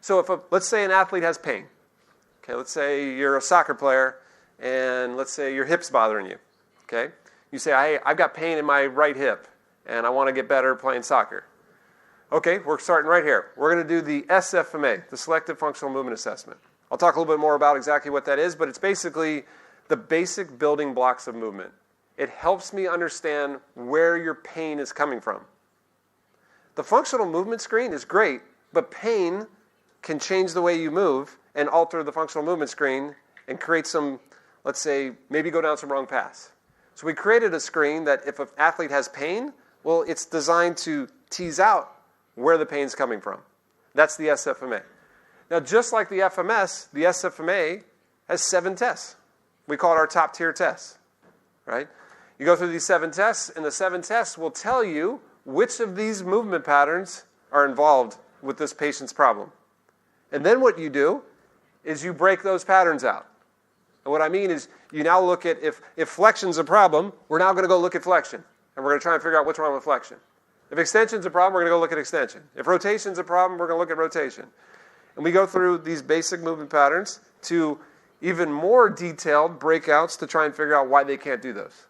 So let's say an athlete has pain. Okay, let's say you're a soccer player, and let's say your hip's bothering you. Okay, you say, I've got pain in my right hip, and I want to get better playing soccer. Okay, we're starting right here. We're going to do the SFMA, the Selective Functional Movement Assessment. I'll talk a little bit more about exactly what that is, but it's basically the basic building blocks of movement. It helps me understand where your pain is coming from. The functional movement screen is great, but pain can change the way you move and alter the functional movement screen and create some, let's say, maybe go down some wrong paths. So we created a screen that if an athlete has pain, well, it's designed to tease out where the pain's coming from. That's the SFMA. Now, just like the FMS, the SFMA has 7 tests. We call it our top tier tests, right? You go through these 7 tests, and the 7 tests will tell you which of these movement patterns are involved with this patient's problem. And then what you do is you break those patterns out. And what I mean is you now look at if flexion's a problem, we're now going to go look at flexion. And we're going to try and figure out what's wrong with flexion. If extension's a problem, we're going to go look at extension. If rotation's a problem, we're going to look at rotation. And we go through these basic movement patterns to even more detailed breakouts to try and figure out why they can't do those.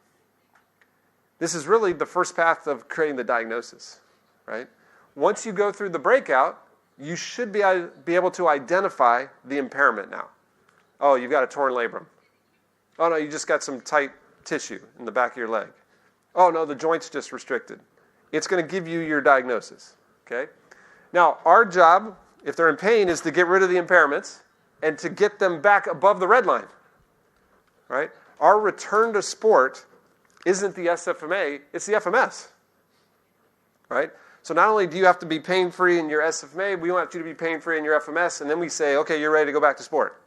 This is really the first path of creating the diagnosis, right? Once you go through the breakout, you should be able to identify the impairment now. Oh, you've got a torn labrum. Oh, no, you just got some tight tissue in the back of your leg. Oh, no, the joint's just restricted. It's going to give you your diagnosis, okay? Now, our job, if they're in pain, is to get rid of the impairments and to get them back above the red line, right? Our return to sport isn't the SFMA, it's the FMS, right? So not only do you have to be pain-free in your SFMA, we want you to be pain-free in your FMS, and then we say, okay, you're ready to go back to sport.